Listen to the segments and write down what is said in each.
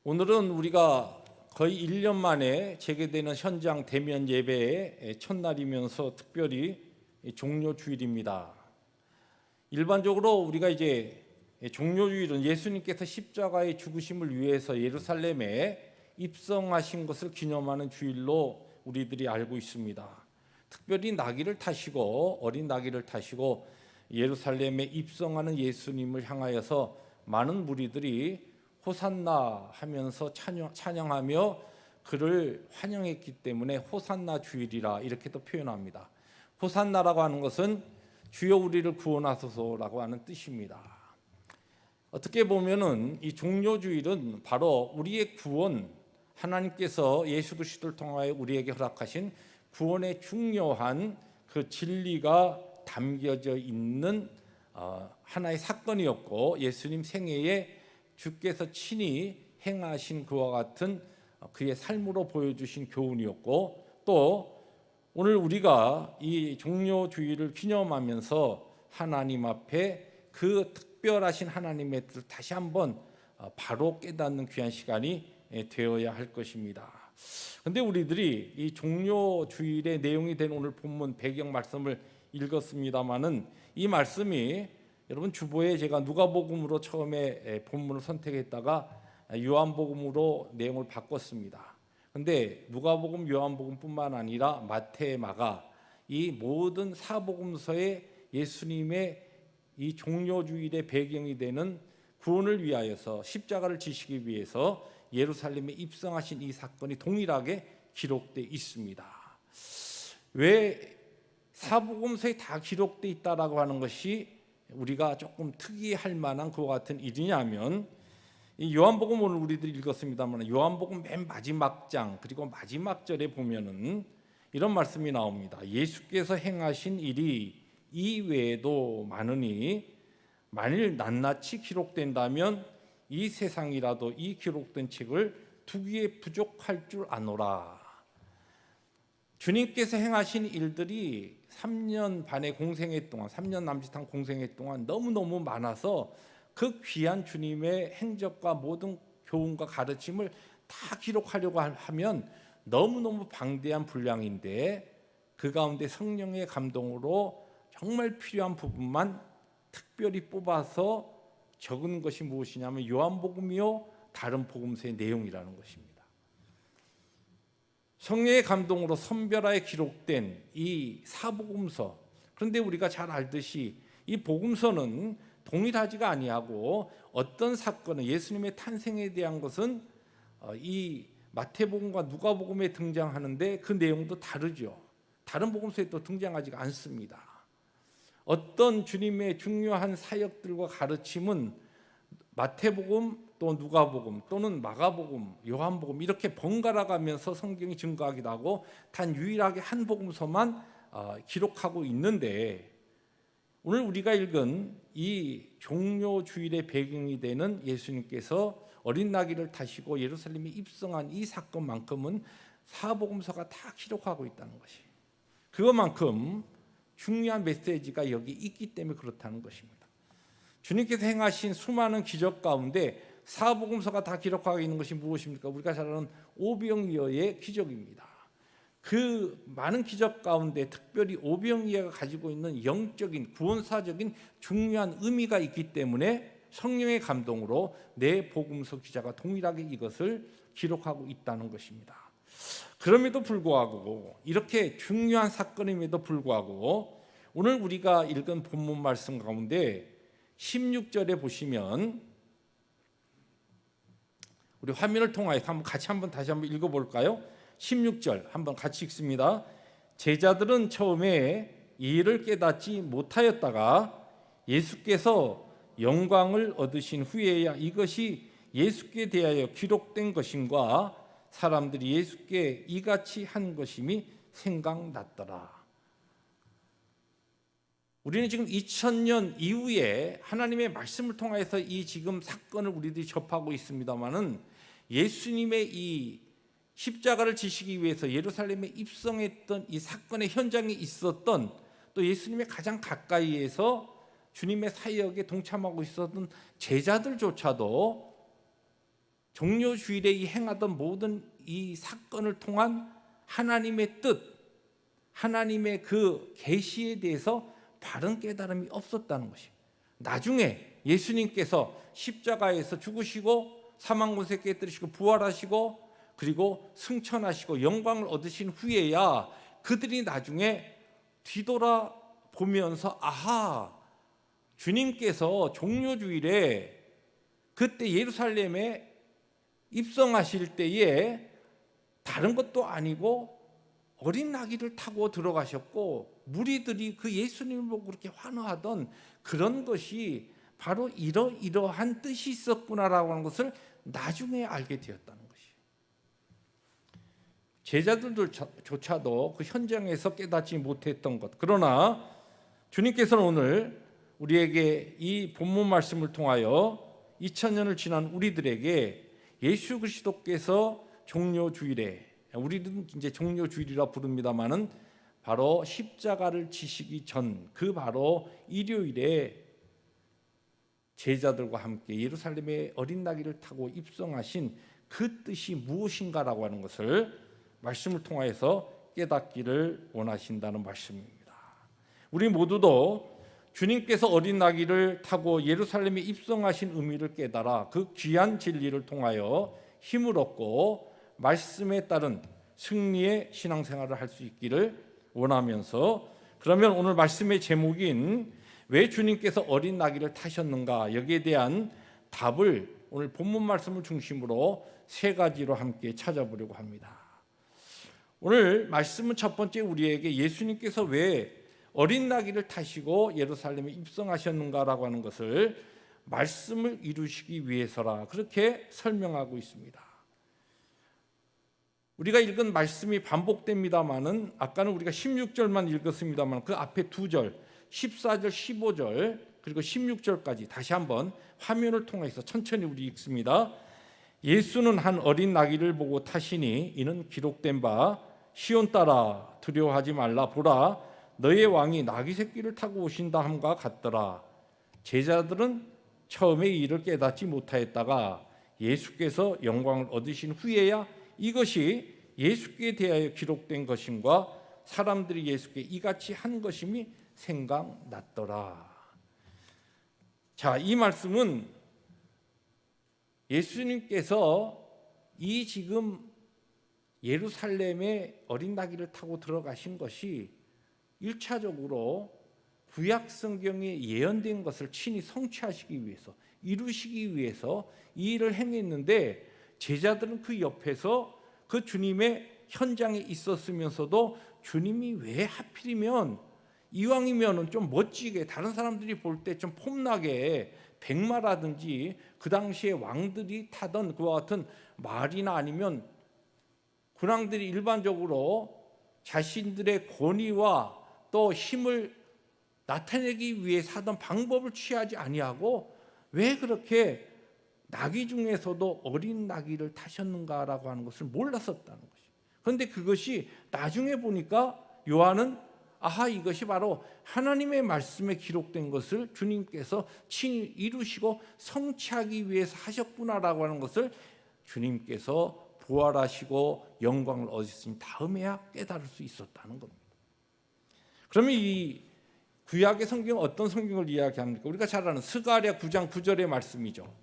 오늘은 우리가 거의 1년 만에 재개되는 현장 대면 예배의 첫날이면서 특별히 종료주일입니다. 일반적으로 우리가 이제 종료주일은 예수님께서 십자가의 죽으심을 위해서 예루살렘에 입성하신 것을 기념하는 주일로 우리들이 알고 있습니다. 특별히 나귀를 타시고 어린 나귀를 타시고 예루살렘에 입성하는 예수님을 향하여서 많은 무리들이 호산나 하면서 찬양하며 그를 환영했기 때문에 호산나 주일이라 이렇게도 표현합니다. 호산나라고 하는 것은 주여 우리를 구원하소서라고 하는 뜻입니다. 어떻게 보면은 이 종료주일은 바로 우리의 구원, 하나님께서 예수 그리스도를 통하여 우리에게 허락하신 구원의 중요한 그 진리가 담겨져 있는 하나의 사건이었고, 예수님 생애에 주께서 친히 행하신 그와 같은 그의 삶으로 보여주신 교훈이었고, 또 오늘 우리가 이 종료주일을 기념하면서 하나님 앞에 그 특별하신 하나님의 뜻을 다시 한번 바로 깨닫는 귀한 시간이 되어야 할 것입니다. 그런데 우리들이 이 종료주일의 내용이 된 오늘 본문 배경 말씀을 읽었습니다마는, 이 말씀이 여러분 주보에 제가 누가복음으로 처음에 본문을 선택했다가 요한복음으로 내용을 바꿨습니다. 그런데 누가복음, 요한복음뿐만 아니라 마태, 마가, 이 모든 사복음서에 예수님의 이 종료주일의 배경이 되는 구원을 위하여서 십자가를 지시기 위해서 예루살렘에 입성하신 이 사건이 동일하게 기록되어 있습니다. 왜 사복음서에 다 기록되어 있다라고 하는 것이 우리가 조금 특이할 만한 그와 같은 일이냐면, 이 요한복음 오늘 우리들이 읽었습니다만 요한복음 맨 마지막 장 그리고 마지막 절에 보면은 이런 말씀이 나옵니다. 예수께서 행하신 일이 이외에도 많으니 만일 낱낱이 기록된다면 이 세상이라도 이 기록된 책을 두기에 부족할 줄 아노라. 주님께서 행하신 일들이 3년 반의 공생애 동안, 3년 남짓한 공생애 동안 너무너무 많아서 그 귀한 주님의 행적과 모든 교훈과 가르침을 다 기록하려고 하면 너무너무 방대한 분량인데, 그 가운데 성령의 감동으로 정말 필요한 부분만 특별히 뽑아서 적은 것이 무엇이냐면 요한복음이요 다른 복음서의 내용이라는 것입니다. 성령의 감동으로 선별하여 기록된 이 사복음서, 그런데 우리가 잘 알듯이 이 복음서는 동일하지가 아니하고 어떤 사건은, 예수님의 탄생에 대한 것은 이 마태복음과 누가복음에 등장하는데 그 내용도 다르죠. 다른 복음서에 또 등장하지가 않습니다. 어떤 주님의 중요한 사역들과 가르침은 마태복음 또 누가복음 또는 마가복음, 요한복음 이렇게 번갈아 가면서 성경이 증거하기도 하고 단 유일하게 한 복음서만 기록하고 있는데, 오늘 우리가 읽은 이 종료주일의 배경이 되는 예수님께서 어린 나귀를 타시고 예루살렘에 입성한 이 사건만큼은 사복음서가 다 기록하고 있다는 것이, 그것만큼 중요한 메시지가 여기 있기 때문에 그렇다는 것입니다. 주님께서 행하신 수많은 기적 가운데 사복음서가 다 기록하고 있는 것이 무엇입니까? 우리가 잘 아는 오병이어의 기적입니다. 그 많은 기적 가운데 특별히 오병이어가 가지고 있는 영적인 구원사적인 중요한 의미가 있기 때문에 성령의 감동으로 내 복음서 기자가 동일하게 이것을 기록하고 있다는 것입니다. 그럼에도 불구하고, 이렇게 중요한 사건임에도 불구하고 오늘 우리가 읽은 본문 말씀 가운데 16절에 보시면, 우리 화면을 통하여서 다시 한번 읽어볼까요? 16절 한번 같이 읽습니다. 제자들은 처음에 이 일을 깨닫지 못하였다가 예수께서 영광을 얻으신 후에야 이것이 예수께 대하여 기록된 것임과 사람들이 예수께 이같이 한 것임이 생각났더라. 우리는 지금 2000년 이후에 하나님의 말씀을 통해서 이 지금 사건을 우리들이 접하고 있습니다마는, 예수님의 이 십자가를 지시기 위해서 예루살렘에 입성했던 이 사건의 현장에 있었던, 또 예수님의 가장 가까이에서 주님의 사역에 동참하고 있었던 제자들조차도 종료주일에 이 행하던 모든 이 사건을 통한 하나님의 뜻, 하나님의 그 계시에 대해서 바른 깨달음이 없었다는 것이. 나중에 예수님께서 십자가에서 죽으시고 사망 권세 깨뜨리시고 부활하시고 그리고 승천하시고 영광을 얻으신 후에야 그들이 나중에 뒤돌아보면서 아하, 주님께서 종료주일에 그때 예루살렘에 입성하실 때에 다른 것도 아니고 어린 나귀를 타고 들어가셨고 무리들이 그 예수님을 보고 그렇게 환호하던 그런 것이 바로 이러한 뜻이 있었구나라고 하는 것을 나중에 알게 되었다는 것이. 제자들조차도 그 현장에서 깨닫지 못했던 것. 그러나 주님께서는 오늘 우리에게 이 본문 말씀을 통하여 2000년을 지난 우리들에게 예수 그리스도께서 종료주일에, 우리는 이제 종료주일이라 부릅니다마는 바로 십자가를 지시기 전 그 바로 일요일에 제자들과 함께 예루살렘에 어린 나귀를 타고 입성하신 그 뜻이 무엇인가라고 하는 것을 말씀을 통하여서 깨닫기를 원하신다는 말씀입니다. 우리 모두도 주님께서 어린 나귀를 타고 예루살렘에 입성하신 의미를 깨달아 그 귀한 진리를 통하여 힘을 얻고 말씀에 따른 승리의 신앙생활을 할 수 있기를 원하면서, 그러면 오늘 말씀의 제목인 왜 주님께서 어린 나귀를 타셨는가, 여기에 대한 답을 오늘 본문 말씀을 중심으로 세 가지로 함께 찾아보려고 합니다. 오늘 말씀은 첫 번째 우리에게 예수님께서 왜 어린 나귀를 타시고 예루살렘에 입성하셨는가라고 하는 것을 말씀을 이루시기 위해서라 그렇게 설명하고 있습니다. 우리가 읽은 말씀이 반복됩니다마는 아까는 우리가 16절만 읽었습니다만 그 앞에 2절 14절 15절 그리고 16절까지 다시 한번 화면을 통해서 천천히 우리 읽습니다. 예수는 한 어린 나귀를 보고 타시니 이는 기록된 바 시온 딸아 두려워하지 말라 보라 너의 왕이 나귀 새끼를 타고 오신다 함과 같더라. 제자들은 처음에 이를 깨닫지 못하였다가 예수께서 영광을 얻으신 후에야 이것이 예수께 대하여 기록된 것임과 사람들이 예수께 이같이 한 것임이 생각났더라. 자, 이 말씀은 예수님께서 이 지금 예루살렘에 어린 나귀를 타고 들어가신 것이 1차적으로 구약 성경에 예언된 것을 친히 성취하시기 위해서, 이루시기 위해서 이 일을 행했는데 제자들은 그 옆에서 그 주님의 현장에 있었으면서도 주님이 왜 하필이면 이왕이면은 좀 멋지게 다른 사람들이 볼 때 좀 폼나게 백마라든지 그 당시에 왕들이 타던 그와 같은 말이나 아니면 군왕들이 일반적으로 자신들의 권위와 또 힘을 나타내기 위해서 하던 방법을 취하지 아니하고 왜 그렇게 나귀 중에서도 어린 나귀를 타셨는가라고 하는 것을 몰랐었다는 것이. 그런데 그것이 나중에 보니까 요한은 아하, 이것이 바로 하나님의 말씀에 기록된 것을 주님께서 친히 이루시고 성취하기 위해서 하셨구나라고 하는 것을 주님께서 부활하시고 영광을 얻으신 다음에야 깨달을 수 있었다는 겁니다. 그러면 이 구약의 성경은 어떤 성경을 이야기합니까? 우리가 잘 아는 스가랴 9장 9절의 말씀이죠.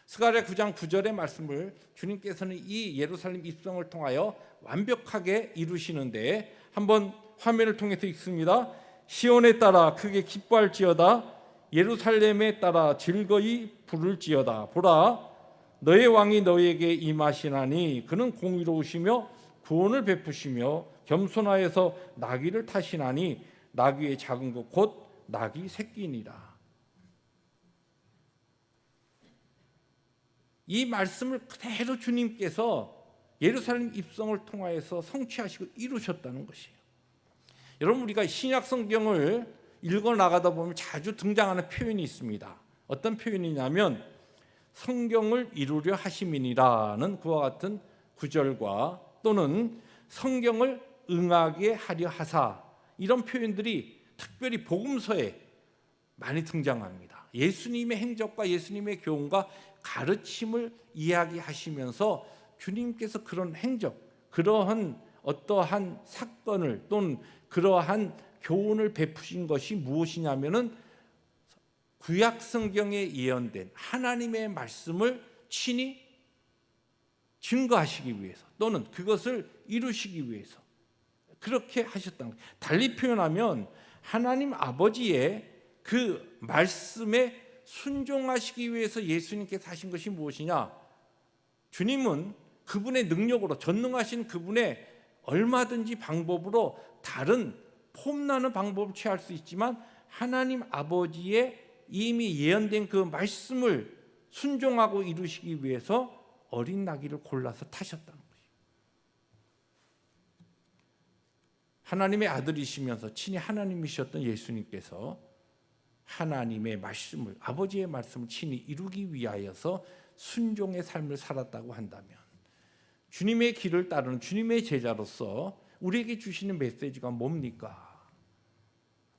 스가랴 9장 9절의 말씀을 주님께서는 이 예루살렘 입성을 통하여 완벽하게 이루시는데 한번 화면을 통해서 읽습니다. 시온에 따라 크게 기뻐할지어다 예루살렘에 따라 즐거이 부를지어다 보라 너의 왕이 너에게 임하시나니 그는 공의로우시며 구원을 베푸시며 겸손하여서 나귀를 타시나니 나귀의 작은 것 곧 나귀 새끼니라. 이 말씀을 그대로 주님께서 예루살렘 입성을 통하여서 성취하시고 이루셨다는 것이에요. 여러분, 우리가 신약 성경을 읽어 나가다 보면 자주 등장하는 표현이 있습니다. 어떤 표현이냐면 성경을 이루려 하심이니라는 그와 같은 구절과 또는 성경을 응하게 하려 하사, 이런 표현들이 특별히 복음서에 많이 등장합니다. 예수님의 행적과 예수님의 교훈과 가르침을 이야기하시면서 주님께서 그런 행적, 그러한 어떠한 사건을 또는 그러한 교훈을 베푸신 것이 무엇이냐면은 구약 성경에 예언된 하나님의 말씀을 친히 증거하시기 위해서 또는 그것을 이루시기 위해서 그렇게 하셨다는 거예요. 달리 표현하면 하나님 아버지의 그 말씀에 순종하시기 위해서 예수님께서 하신 것이 무엇이냐? 주님은 그분의 능력으로 전능하신 그분의 얼마든지 방법으로 다른 폼나는 방법을 취할 수 있지만 하나님 아버지의 이미 예언된 그 말씀을 순종하고 이루시기 위해서 어린 나귀를 골라서 타셨다는 것이에요. 하나님의 아들이시면서 친히 하나님이셨던 예수님께서 하나님의 말씀을, 아버지의 말씀을 친히 이루기 위하여서 순종의 삶을 살았다고 한다면 주님의 길을 따르는 주님의 제자로서 우리에게 주시는 메시지가 뭡니까?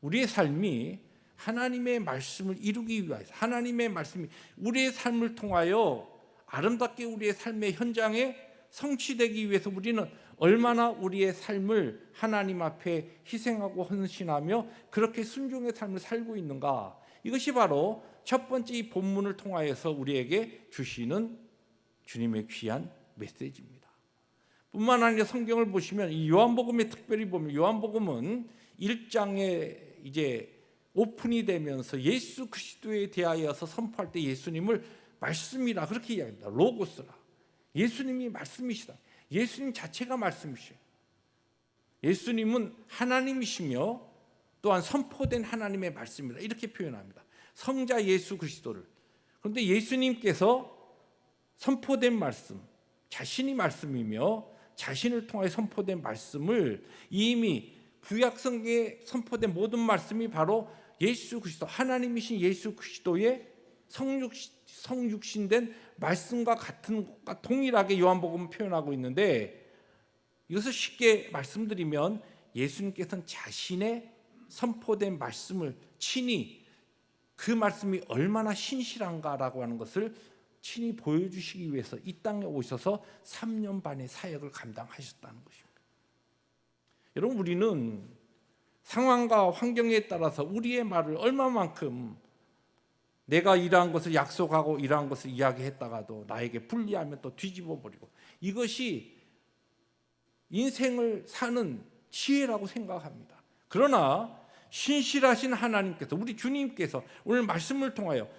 우리의 삶이 하나님의 말씀을 이루기 위하여서 하나님의 말씀이 우리의 삶을 통하여 아름답게 우리의 삶의 현장에 성취되기 위해서 우리는 얼마나 우리의 삶을 하나님 앞에 희생하고 헌신하며 그렇게 순종의 삶을 살고 있는가? 이것이 바로 첫 번째 이 본문을 통하여서 우리에게 주시는 주님의 귀한 메시지입니다. 뿐만 아니라 성경을 보시면 이 요한복음에 특별히 보면 요한복음은 1장에 이제 오픈이 되면서 예수 그리스도에 대하여서 선포할 때 예수님을 말씀이라 그렇게 이야기합니다. 로고스라. 예수님이 말씀이시다. 예수님 자체가 말씀이시요. 예수님은 하나님이시며 또한 선포된 하나님의 말씀이다. 이렇게 표현합니다. 성자 예수 그리스도를. 그런데 예수님께서 선포된 말씀, 자신이 말씀이며 자신을 통해 선포된 말씀을 이미 구약 성경에 선포된 모든 말씀이 바로 예수 그리스도, 하나님이신 예수 그리스도의 성육신된 말씀과 같은 것과 동일하게 요한복음은 표현하고 있는데 이것을 쉽게 말씀드리면 예수님께서는 자신의 선포된 말씀을 친히 그 말씀이 얼마나 신실한가라고 하는 것을 친히 보여주시기 위해서 이 땅에 오셔서 3년 반의 사역을 감당하셨다는 것입니다. 여러분, 우리는 상황과 환경에 따라서 우리의 말을 얼마만큼 내가 이러한 것을 약속하고 이러한 것을 이야기했다가도 나에게 불리하면 또 뒤집어 버리고 이것이 인생을 사는 지혜라고 생각합니다. 그러나 신실하신 하나님께서 우리 주님께서 오늘 말씀을 통하여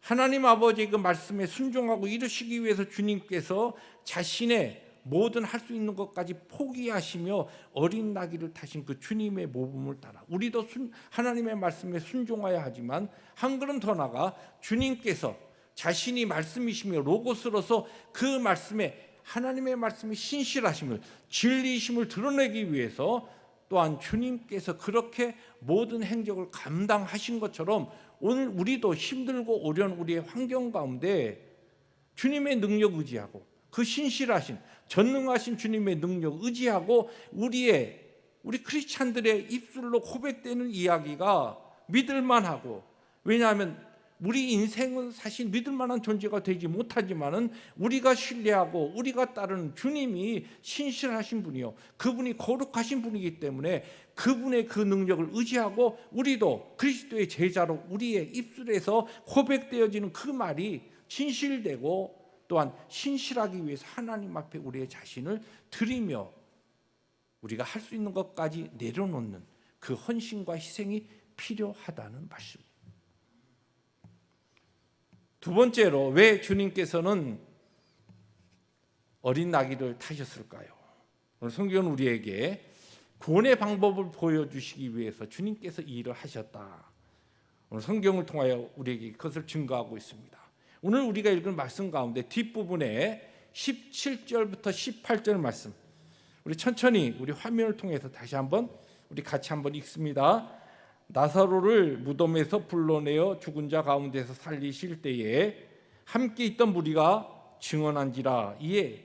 하나님 아버지의 그 말씀에 순종하고 이루시기 위해서 주님께서 자신의 모든 할 수 있는 것까지 포기하시며 어린 나귀를 타신 그 주님의 모범을 따라 우리도 하나님의 말씀에 순종해야 하지만 한 걸음 더 나아가 주님께서 자신이 말씀이시며 로고스로서 그 말씀에 하나님의 말씀이 신실하심을 진리이심을 드러내기 위해서 또한 주님께서 그렇게 모든 행적을 감당하신 것처럼 오늘 우리도 힘들고 어려운 우리의 환경 가운데 주님의 능력 의지하고 그 신실하신 전능하신 주님의 능력 의지하고 우리 크리스찬들의 입술로 고백되는 이야기가 믿을만하고, 왜냐하면 우리 인생은 사실 믿을만한 존재가 되지 못하지만은 우리가 신뢰하고 우리가 따르는 주님이 신실하신 분이요 그분이 거룩하신 분이기 때문에 그분의 그 능력을 의지하고 우리도 그리스도의 제자로 우리의 입술에서 고백되어지는 그 말이 진실되고 또한 신실하기 위해서 하나님 앞에 우리의 자신을 드리며 우리가 할 수 있는 것까지 내려놓는 그 헌신과 희생이 필요하다는 말씀입니다. 두 번째로 왜 주님께서는 어린 나귀를 타셨을까요? 오늘 성경은 우리에게 구원의 방법을 보여주시기 위해서 주님께서 이 일을 하셨다. 오늘 성경을 통하여 우리에게 그것을 증거하고 있습니다. 오늘 우리가 읽은 말씀 가운데 뒷부분에 17절부터 18절 말씀, 우리 천천히 우리 화면을 통해서 다시 한번 우리 같이 한번 읽습니다. 나사로를 무덤에서 불러내어 죽은 자 가운데서 살리실 때에 함께 있던 무리가 증언한지라. 이에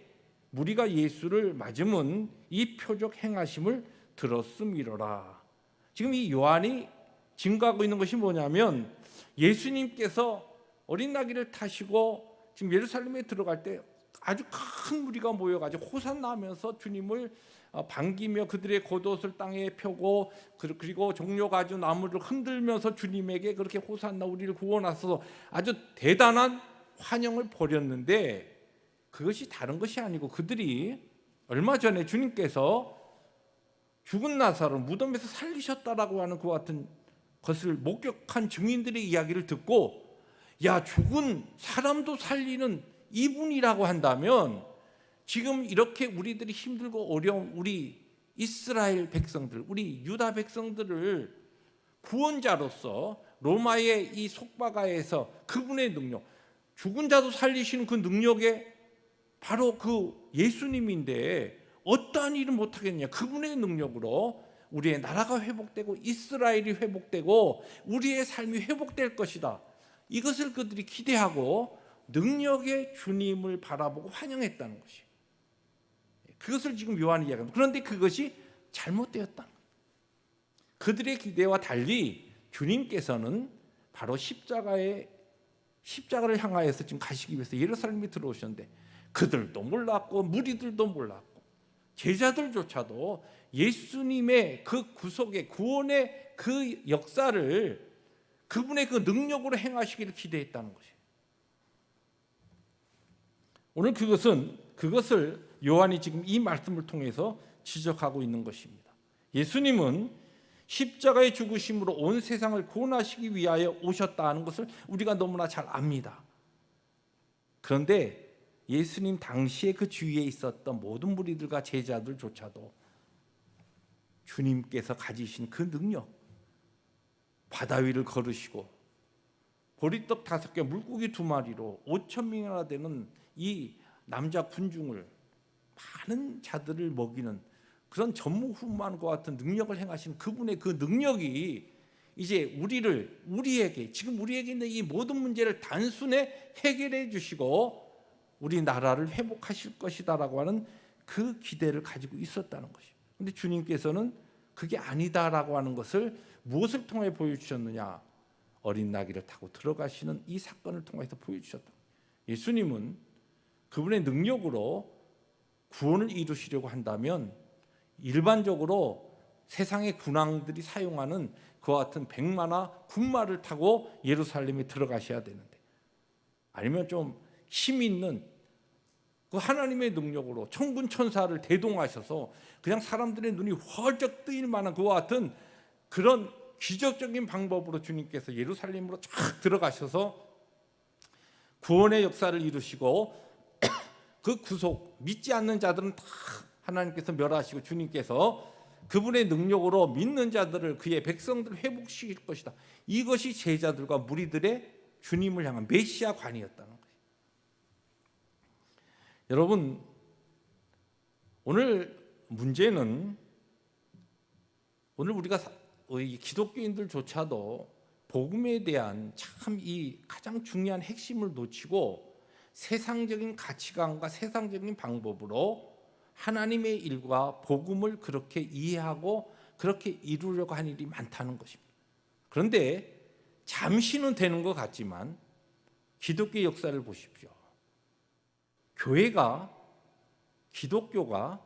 무리가 예수를 맞음은 이 표적 행하심을 들었음이로라. 지금 이 요한이 증거하고 있는 것이 뭐냐면 예수님께서 어린 나귀를 타시고 지금 예루살렘에 들어갈 때 아주 큰 무리가 모여가지고 호산나 하면서 주님을 반기며 그들의 겉옷을 땅에 펴고 그리고 종려가지고 나무를 흔들면서 주님에게 그렇게 호산나 우리를 구원하소서 아주 대단한 환영을 벌였는데, 그것이 다른 것이 아니고 그들이 얼마 전에 주님께서 죽은 나사로를 무덤에서 살리셨다라고 하는 그와 같은 것을 목격한 증인들의 이야기를 듣고, 야, 죽은 사람도 살리는 이분이라고 한다면 지금 이렇게 우리들이 힘들고 어려운 우리 이스라엘 백성들, 우리 유다 백성들을 구원자로서 로마의 이 속박하에서 그분의 능력, 죽은 자도 살리시는 그 능력에 바로 그 예수님인데 어떠한 일을 못하겠냐. 그분의 능력으로 우리의 나라가 회복되고 이스라엘이 회복되고 우리의 삶이 회복될 것이다. 이것을 그들이 기대하고 능력의 주님을 바라보고 환영했다는 것이, 그것을 지금 요한이 이야기합니다. 그런데 그것이 잘못되었다. 그들의 기대와 달리 주님께서는 바로 십자가를 향하여서 지금 가시기 위해서 예루살렘에 들어오셨는데, 그들도 몰랐고 무리들도 몰랐고 제자들조차도 예수님의 그 구속의 구원의 그 역사를 그분의 그 능력으로 행하시기를 기대했다는 것이에요. 오늘 그것을 요한이 지금 이 말씀을 통해서 지적하고 있는 것입니다. 예수님은 십자가의 죽으심으로 온 세상을 구원하시기 위하여 오셨다는 것을 우리가 너무나 잘 압니다. 그런데 예수님 당시에 그 주위에 있었던 모든 무리들과 제자들조차도 주님께서 가지신 그 능력, 바다 위를 걸으시고 보리떡 5개 물고기 2마리로 5,000명이나 되는 이 남자 군중을, 많은 자들을 먹이는 그런 전무후무한과 같은 능력을 행하신 그분의 그 능력이 이제 우리에게 지금 우리에게 있는 이 모든 문제를 단순히 해결해 주시고 우리 나라를 회복하실 것이다라고 하는 그 기대를 가지고 있었다는 것이에요. 그런데 주님께서는 그게 아니다라고 하는 것을 무엇을 통해 보여주셨느냐? 어린 나귀를 타고 들어가시는 이 사건을 통해서 보여주셨다. 예수님은 그분의 능력으로 구원을 이루시려고 한다면 일반적으로 세상의 군왕들이 사용하는 그와 같은 백마나 군마를 타고 예루살렘에 들어가셔야 되는데, 아니면 좀 힘 있는 그 하나님의 능력으로 천군 천사를 대동하셔서 그냥 사람들의 눈이 펄쩍 뜨일 만한 그와 같은 그런 기적적인 방법으로 주님께서 예루살렘으로 쫙 들어가셔서 구원의 역사를 이루시고 그 구속, 믿지 않는 자들은 다 하나님께서 멸하시고 주님께서 그분의 능력으로 믿는 자들을, 그의 백성들을 회복시킬 것이다. 이것이 제자들과 무리들의 주님을 향한 메시아관이었다는 거예요. 여러분, 오늘 문제는 오늘 우리가 기독교인들조차도 복음에 대한 참 이 가장 중요한 핵심을 놓치고 세상적인 가치관과 세상적인 방법으로 하나님의 일과 복음을 그렇게 이해하고 그렇게 이루려고 하는 일이 많다는 것입니다. 그런데 잠시는 되는 것 같지만 기독교 역사를 보십시오. 기독교가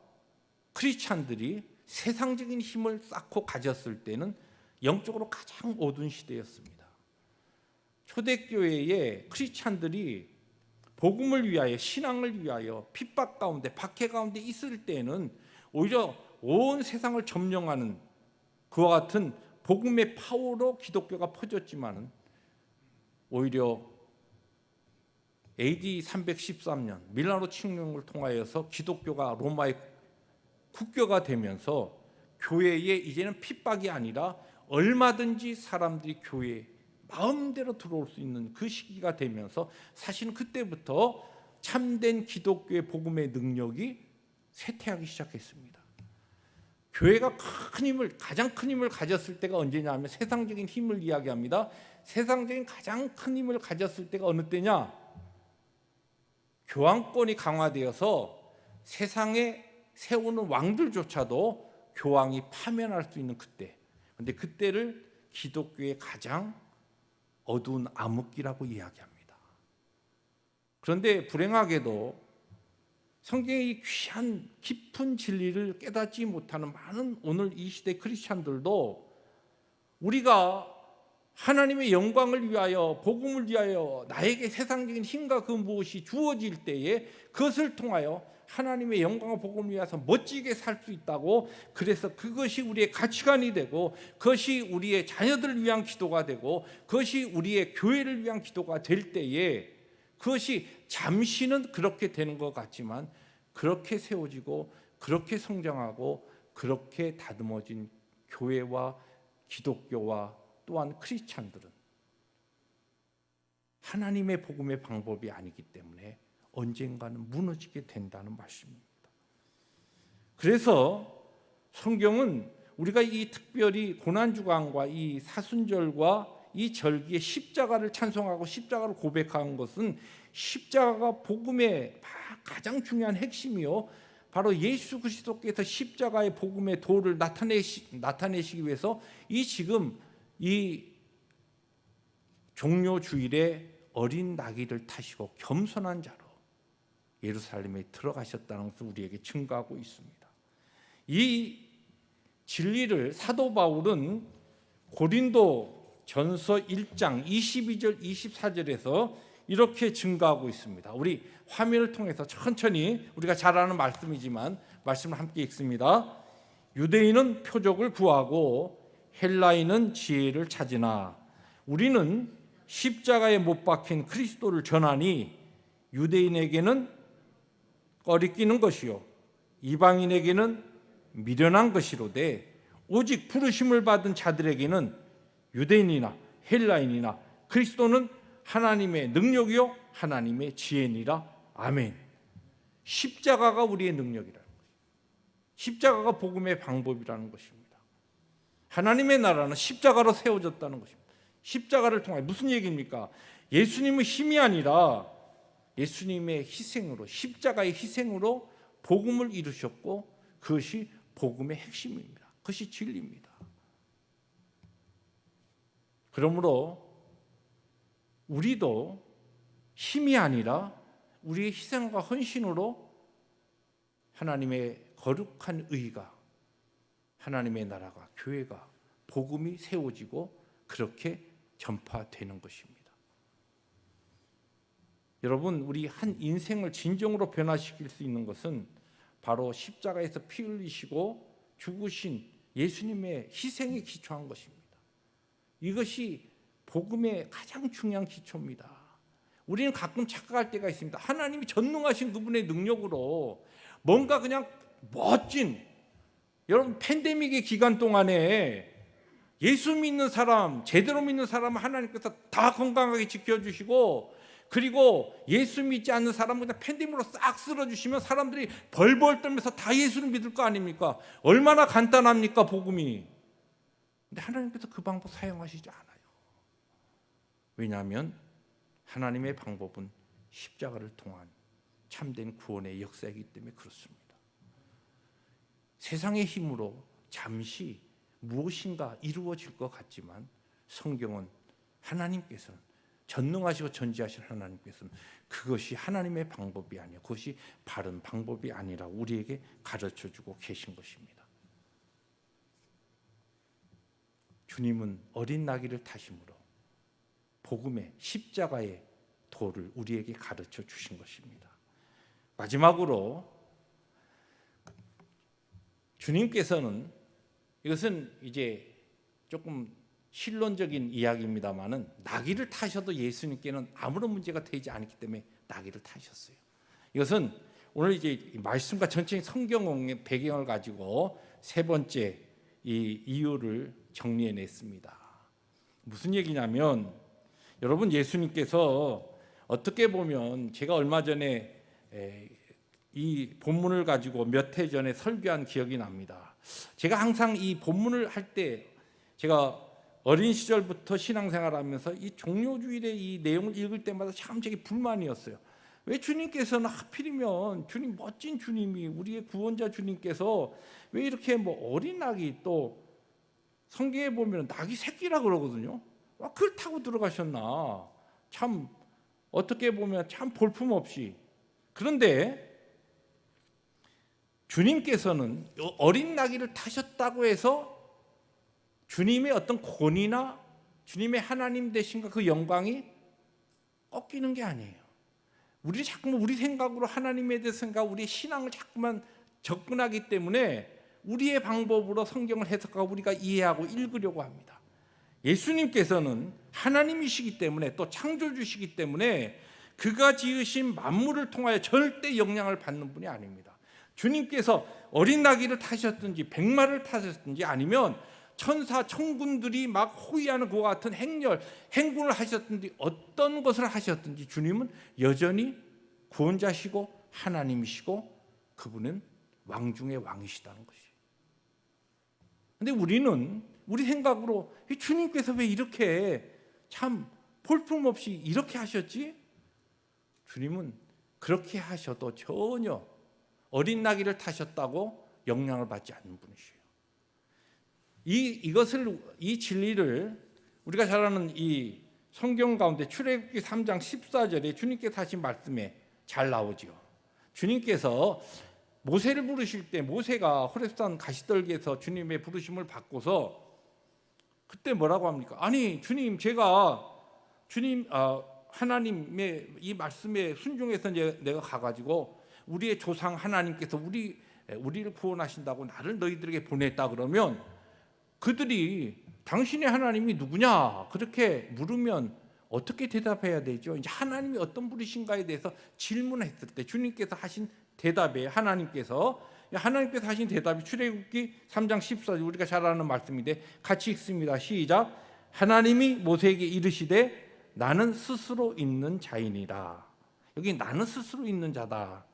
크리스찬들이 세상적인 힘을 쌓고 가졌을 때는 영적으로 가장 어두운 시대였습니다. 초대교회의 크리스찬들이 복음을 위하여, 신앙을 위하여 핍박 가운데, 박해 가운데 있을 때는 오히려 온 세상을 점령하는 그와 같은 복음의 파워로 기독교가 퍼졌지만은 오히려 AD 313년 밀라노 칙령을 통하여서 기독교가 로마의 국교가 되면서 교회에 이제는 핍박이 아니라 얼마든지 사람들이 교회에 마음대로 들어올 수 있는 그 시기가 되면서 사실은 그때부터 참된 기독교의 복음의 능력이 쇠퇴하기 시작했습니다. 교회가 가장 큰 힘을 가졌을 때가 언제냐 하면 세상적인 힘을 이야기합니다. 세상적인 가장 큰 힘을 가졌을 때가 어느 때냐? 교황권이 강화되어서 세상에 세우는 왕들조차도 교황이 파면할 수 있는 그때. 그런데 그때를 기독교의 가장 어두운 암흑기라고 이야기합니다. 그런데 불행하게도 성경의 귀한 깊은 진리를 깨닫지 못하는 많은 오늘 이 시대 크리스찬들도 우리가 하나님의 영광을 위하여, 복음을 위하여 나에게 세상적인 힘과 그 무엇이 주어질 때에 그것을 통하여 하나님의 영광과 복음을 위해서 멋지게 살 수 있다고, 그래서 그것이 우리의 가치관이 되고, 그것이 우리의 자녀들을 위한 기도가 되고, 그것이 우리의 교회를 위한 기도가 될 때에 그것이 잠시는 그렇게 되는 것 같지만, 그렇게 세워지고 그렇게 성장하고 그렇게 다듬어진 교회와 기독교와 또한 크리스찬들은 하나님의 복음의 방법이 아니기 때문에 언젠가는 무너지게 된다는 말씀입니다. 그래서 성경은 우리가 이 특별히 고난주간과 이 사순절과 이 절기에 십자가를 찬송하고 십자가를 고백하는 것은 십자가가 복음의 가장 중요한 핵심이요, 바로 예수 그리스도께서 십자가의 복음의 도를 나타내시기 위해서 지금 이 종료 주일에 어린 나귀를 타시고 겸손한 자로 예루살렘에 들어가셨다는 것을 우리에게 증거하고 있습니다. 이 진리를 사도 바울은 고린도 전서 1장 22절 24절에서 이렇게 증거하고 있습니다. 우리 화면을 통해서 천천히, 우리가 잘 아는 말씀이지만 말씀을 함께 읽습니다. 유대인은 표적을 구하고 헬라인은 지혜를 찾으나 우리는 십자가에 못 박힌 그리스도를 전하니 유대인에게는 꺼리끼는 것이요 이방인에게는 미련한 것이로되 오직 부르심을 받은 자들에게는 유대인이나 헬라인이나 그리스도는 하나님의 능력이요 하나님의 지혜니라. 아멘. 십자가가 우리의 능력이라는 것입니다. 십자가가 복음의 방법이라는 것입니다. 하나님의 나라는 십자가로 세워졌다는 것입니다. 십자가를 통해 무슨 얘기입니까? 예수님의 힘이 아니라 예수님의 희생으로, 십자가의 희생으로 복음을 이루셨고, 그것이 복음의 핵심입니다. 그것이 진리입니다. 그러므로 우리도 힘이 아니라 우리의 희생과 헌신으로 하나님의 거룩한 의가, 하나님의 나라가, 교회가, 복음이 세워지고 그렇게 전파되는 것입니다. 여러분, 우리 한 인생을 진정으로 변화시킬 수 있는 것은 바로 십자가에서 피 흘리시고 죽으신 예수님의 희생에 기초한 것입니다. 이것이 복음의 가장 중요한 기초입니다. 우리는 가끔 착각할 때가 있습니다. 하나님이 전능하신 그분의 능력으로 뭔가 그냥 멋진, 여러분 팬데믹의 기간 동안에 예수 믿는 사람, 제대로 믿는 사람은 하나님께서 다 건강하게 지켜주시고, 그리고 예수 믿지 않는 사람은 그냥 팬데믹으로 싹 쓸어주시면 사람들이 벌벌 떨면서 다 예수를 믿을 거 아닙니까? 얼마나 간단합니까, 복음이. 근데 하나님께서 그 방법 사용하시지 않아요. 왜냐하면 하나님의 방법은 십자가를 통한 참된 구원의 역사이기 때문에 그렇습니다. 세상의 힘으로 잠시 무엇인가 이루어질 것 같지만 성경은 하나님께서는, 전능하시고 전지하신 하나님께서는 그것이 하나님의 방법이 아니요, 그것이 바른 방법이 아니라 우리에게 가르쳐주고 계신 것입니다. 주님은 어린 나귀를 타심으로 복음의 십자가의 도를 우리에게 가르쳐 주신 것입니다. 마지막으로 주님께서는, 이것은 이제 조금 신론적인 이야기입니다만은, 나귀를 타셔도 예수님께는 아무런 문제가 되지 않기 때문에 나귀를 타셨어요. 이것은 오늘 이제 말씀과 전체적인 성경의 배경을 가지고 세 번째 이 이유를 정리해냈습니다. 무슨 얘기냐면, 여러분 예수님께서 어떻게 보면, 제가 얼마 전에 이 본문을 가지고 몇 해 전에 설교한 기억이 납니다. 제가 항상 이 본문을 할 때, 제가 어린 시절부터 신앙생활하면서 이 종료주일의 이 내용을 읽을 때마다 참 제게 불만이었어요. 왜 주님께서는 하필이면, 주님 멋진 주님이, 우리의 구원자 주님께서 왜 이렇게 뭐 어린 나귀, 또 성경에 보면 나귀 새끼라 그러거든요. 그걸 타고 들어가셨나, 참 어떻게 보면 참 볼품없이, 그런데 주님께서는 어린 나귀를 타셨다고 해서 주님의 어떤 권위나 주님의 하나님 되신가 그 영광이 꺾이는 게 아니에요. 우리 자꾸만 우리 생각으로 하나님에 대해서 생각, 우리 신앙을 자꾸만 접근하기 때문에 우리의 방법으로 성경을 해석하고 우리가 이해하고 읽으려고 합니다. 예수님께서는 하나님이시기 때문에 또 창조주시기 때문에 그가 지으신 만물을 통하여 절대 영향을 받는 분이 아닙니다. 주님께서 어린 나귀를 타셨든지 백마를 타셨든지 아니면 천사 천군들이 막 호위하는 그와 같은 행군을 하셨든지 어떤 것을 하셨든지 주님은 여전히 구원자시고 하나님이시고 그분은 왕 중의 왕이시다는 것이에요. 근데 우리는 우리 생각으로 주님께서 왜 이렇게 참 볼품없이 이렇게 하셨지? 주님은 그렇게 하셔도 전혀 어린 나귀를 타셨다고 영향을 받지 않는 분이시에요. 이 진리를 우리가 잘 아는 이 성경 가운데 출애굽기 3장 14절에 주님께서 하신 말씀에 잘 나오죠. 주님께서 모세를 부르실 때 모세가 호렙산 가시떨기에서 주님의 부르심을 받고서 그때 뭐라고 합니까? 아니 주님, 제가 주님 하나님의 이 말씀에 순종해서 내가 가가지고 우리의 조상 하나님께서 우리를 구원하신다고 나를 너희들에게 보냈다 그러면 그들이 당신의 하나님이 누구냐 그렇게 물으면 어떻게 대답해야 되죠? 이제 하나님이 어떤 분이신가에 대해서 질문했을 때 주님께서 하신 대답에 하나님께서 하신 대답이 출애굽기 3장 14절 우리가 잘 아는 말씀인데 같이 읽습니다. 시작. 하나님이 모세에게 이르시되 나는 스스로 있는 자이니라. 여기 나는 스스로 있는 자다.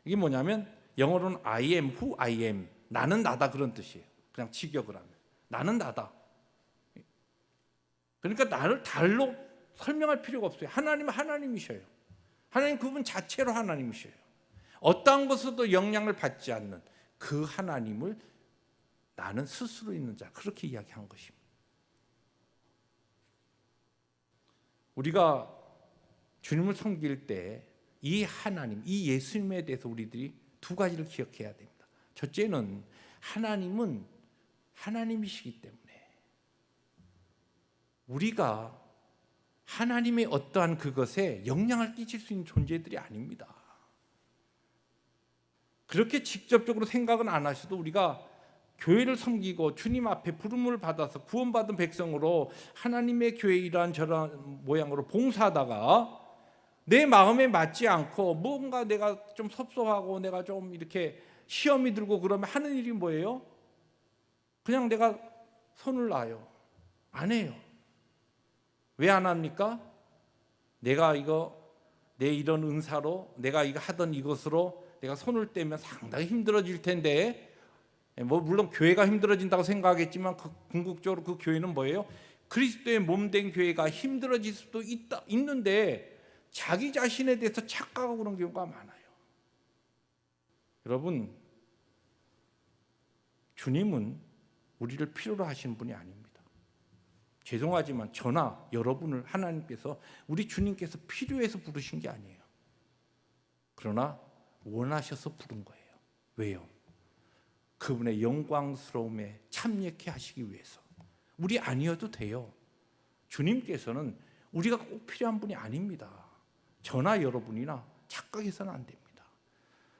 이게 뭐냐면 영어로는 I am who I am. 나는 나다 그런 뜻이에요. 그냥 직역을 하면 나는 나다. 그러니까 나를 달로 설명할 필요가 없어요. 하나님은 하나님이셔요. 하나님 그분 자체로 하나님이셔요. 어떠한 것에도 영향을 받지 않는 그 하나님을 나는 스스로 있는 자 그렇게 이야기한 것입니다. 우리가 주님을 섬길 때 이 하나님, 이 예수님에 대해서 우리들이 두 가지를 기억해야 됩니다. 첫째는 하나님은 하나님이시기 때문에 우리가 하나님의 어떠한 그것에 영향을 끼칠 수 있는 존재들이 아닙니다. 그렇게 직접적으로 생각은 안 하셔도 우리가 교회를 섬기고 주님 앞에 부름을 받아서 구원받은 백성으로 하나님의 교회 이러한 저러한 모양으로 봉사하다가 내 마음에 맞지 않고 뭔가 내가 좀 섭섭하고 내가 좀 이렇게 시험이 들고 그러면 하는 일이 뭐예요? 그냥 내가 손을 놔요. 안 해요. 왜 안 합니까? 내가 내 이런 은사로 내가 이거 하던 이것으로 내가 손을 떼면 상당히 힘들어질 텐데 물론 교회가 힘들어진다고 생각하겠지만 궁극적으로 그 교회는 뭐예요? 그리스도의 몸된 교회가 힘들어질 수도 있는데 자기 자신에 대해서 착각하고 그런 경우가 많아요. 여러분, 주님은 우리를 필요로 하시는 분이 아닙니다. 죄송하지만 저나 여러분을 하나님께서 우리 주님께서 필요해서 부르신 게 아니에요. 그러나 원하셔서 부른 거예요. 왜요? 그분의 영광스러움에 참여케 하시기 위해서. 우리 아니어도 돼요. 주님께서는 우리가 꼭 필요한 분이 아닙니다. 저나 여러분이나 착각해서는 안 됩니다.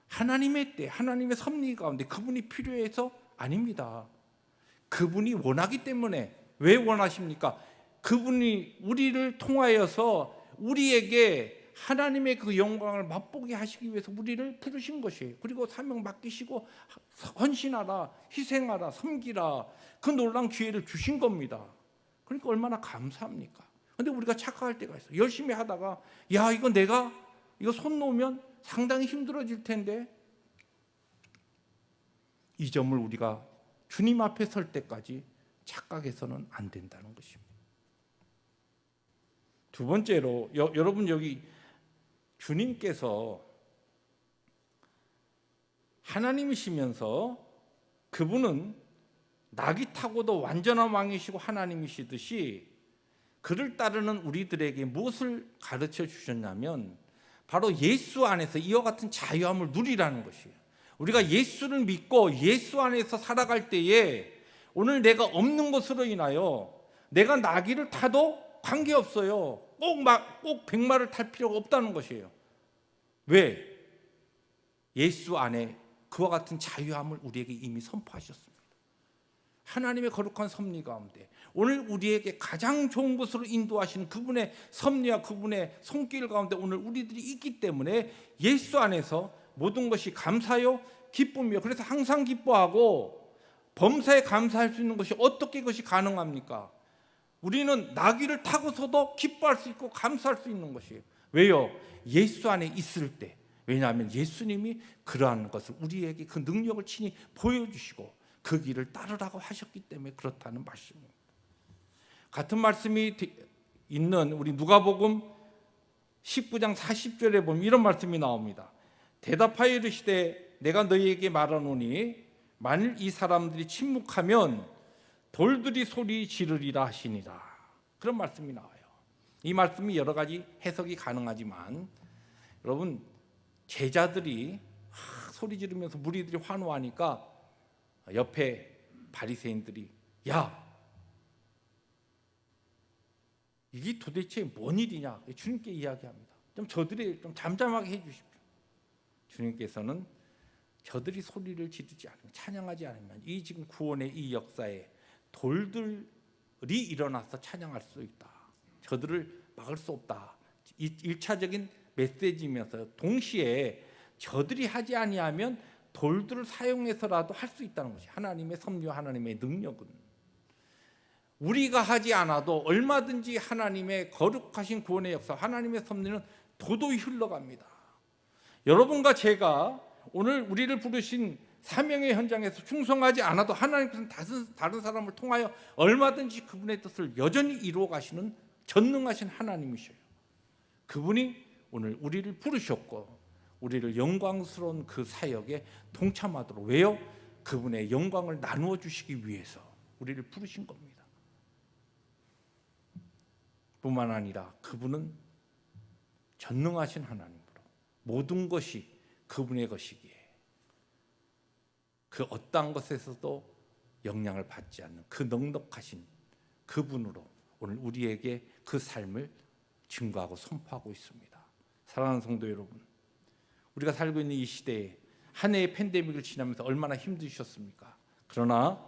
하나님의 때, 하나님의 섭리 가운데 그분이 필요해서 아닙니다. 그분이 원하기 때문에. 왜 원하십니까? 그분이 우리를 통하여서 우리에게 하나님의 그 영광을 맛보게 하시기 위해서 우리를 부르신 것이에요. 그리고 사명 맡기시고 헌신하라, 희생하라, 섬기라 그 놀라운 기회를 주신 겁니다. 그러니까 얼마나 감사합니까? 근데 우리가 착각할 때가 있어요. 열심히 하다가 야 이거 손 놓으면 상당히 힘들어질 텐데 이 점을 우리가 주님 앞에 설 때까지 착각해서는 안 된다는 것입니다. 두 번째로 여러분 여기 주님께서 하나님이시면서 그분은 낙이 타고도 완전한 왕이시고 하나님이시듯이 그를 따르는 우리들에게 무엇을 가르쳐 주셨냐면 바로 예수 안에서 이와 같은 자유함을 누리라는 것이에요. 우리가 예수를 믿고 예수 안에서 살아갈 때에 오늘 내가 없는 것으로 인하여 내가 나귀를 타도 관계없어요. 꼭 백마를 탈 필요가 없다는 것이에요. 왜? 예수 안에 그와 같은 자유함을 우리에게 이미 선포하셨습니다. 하나님의 거룩한 섭리 가운데 오늘 우리에게 가장 좋은 곳으로 인도하시는 그분의 섭리와 그분의 손길 가운데 오늘 우리들이 있기 때문에 예수 안에서 모든 것이 감사요 기쁨이요. 그래서 항상 기뻐하고 범사에 감사할 수 있는 것이 어떻게 그것이 가능합니까? 우리는 나귀를 타고서도 기뻐할 수 있고 감사할 수 있는 것이에요. 왜요? 예수 안에 있을 때. 왜냐하면 예수님이 그러한 것을 우리에게 그 능력을 친히 보여주시고 그 길을 따르라고 하셨기 때문에 그렇다는 말씀입니다. 같은 말씀이 있는 우리 누가복음 19장 40절에 보면 이런 말씀이 나옵니다. 대답하여 이르시되 내가 너희에게 말하노니 만일 이 사람들이 침묵하면 돌들이 소리 지르리라 하시니라. 그런 말씀이 나와요. 이 말씀이 여러 가지 해석이 가능하지만 여러분 제자들이 소리 지르면서 무리들이 환호하니까 옆에 바리새인들이 야 이게 도대체 뭔 일이냐 주님께 이야기합니다. 좀 저들이 좀 잠잠하게 해주십시오. 주님께서는 저들이 소리를 지르지 않으면 찬양하지 않으면 이 지금 구원의 이 역사에 돌들이 일어나서 찬양할 수 있다. 저들을 막을 수 없다. 1차적인 메시지면서 동시에 저들이 하지 아니하면 돌들을 사용해서라도 할 수 있다는 것이 하나님의 섭리와 하나님의 능력은 우리가 하지 않아도 얼마든지 하나님의 거룩하신 구원의 역사 하나님의 섭리는 도도히 흘러갑니다. 여러분과 제가 오늘 우리를 부르신 사명의 현장에서 충성하지 않아도 하나님께서는 다른 사람을 통하여 얼마든지 그분의 뜻을 여전히 이루어 가시는 전능하신 하나님이셔요. 그분이 오늘 우리를 부르셨고 우리를 영광스러운 그 사역에 동참하도록 왜요? 그분의 영광을 나누어 주시기 위해서 우리를 부르신 겁니다. 뿐만 아니라 그분은 전능하신 하나님으로 모든 것이 그분의 것이기에 그 어떠한 것에서도 영향을 받지 않는 그 넉넉하신 그분으로 오늘 우리에게 그 삶을 증거하고 선포하고 있습니다. 사랑하는 성도 여러분, 우리가 살고 있는 이 시대에 한 해의 팬데믹을 지나면서 얼마나 힘드셨습니까? 그러나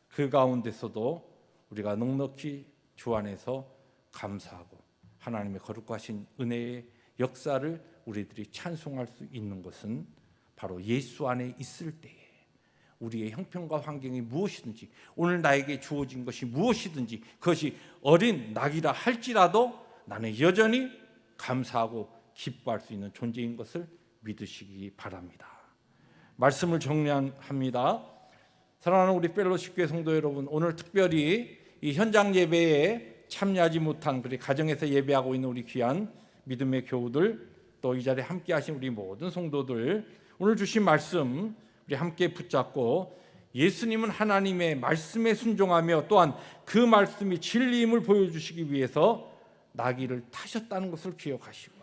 그 가운데서도 우리가 넉넉히 주 안에서 감사하고 하나님의 거룩하신 은혜의 역사를 우리들이 찬송할 수 있는 것은 바로 예수 안에 있을 때에 우리의 형편과 환경이 무엇이든지 오늘 나에게 주어진 것이 무엇이든지 그것이 어린 낙이라 할지라도 나는 여전히 감사하고 기뻐할 수 있는 존재인 것을 믿으시기 바랍니다. 말씀을 정리합니다. 사랑하는 우리 펠로십 교회 성도 여러분, 오늘 특별히 이 현장 예배에 참여하지 못한 그리 가정에서 예배하고 있는 우리 귀한 믿음의 교우들 또 이 자리에 함께 하신 우리 모든 성도들 오늘 주신 말씀 우리 함께 붙잡고 예수님은 하나님의 말씀에 순종하며 또한 그 말씀이 진리임을 보여주시기 위해서 나귀를 타셨다는 것을 기억하시고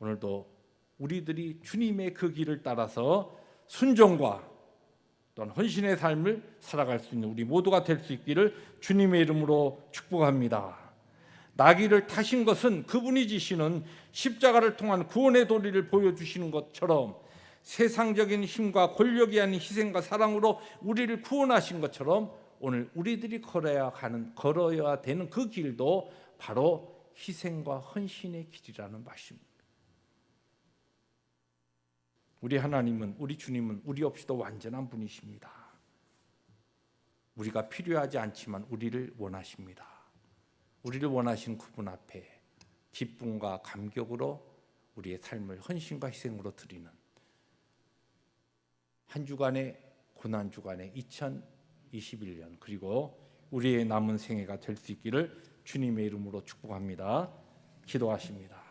오늘도 우리들이 주님의 그 길을 따라서 순종과 또한 헌신의 삶을 살아갈 수 있는 우리 모두가 될 수 있기를 주님의 이름으로 축복합니다. 나귀를 타신 것은 그분이 지시는 십자가를 통한 구원의 도리를 보여주시는 것처럼 세상적인 힘과 권력이 아닌 희생과 사랑으로 우리를 구원하신 것처럼 오늘 우리들이 걸어야 되는 그 길도 바로 희생과 헌신의 길이라는 말씀입니다. 우리 하나님은 우리 주님은 우리 없이도 완전한 분이십니다. 우리가 필요하지 않지만 우리를 원하십니다. 우리를 원하신 그분 앞에 기쁨과 감격으로 우리의 삶을 헌신과 희생으로 드리는 한 주간의 고난 주간의 2021년 그리고 우리의 남은 생애가 될 수 있기를 주님의 이름으로 축복합니다. 기도하십니다.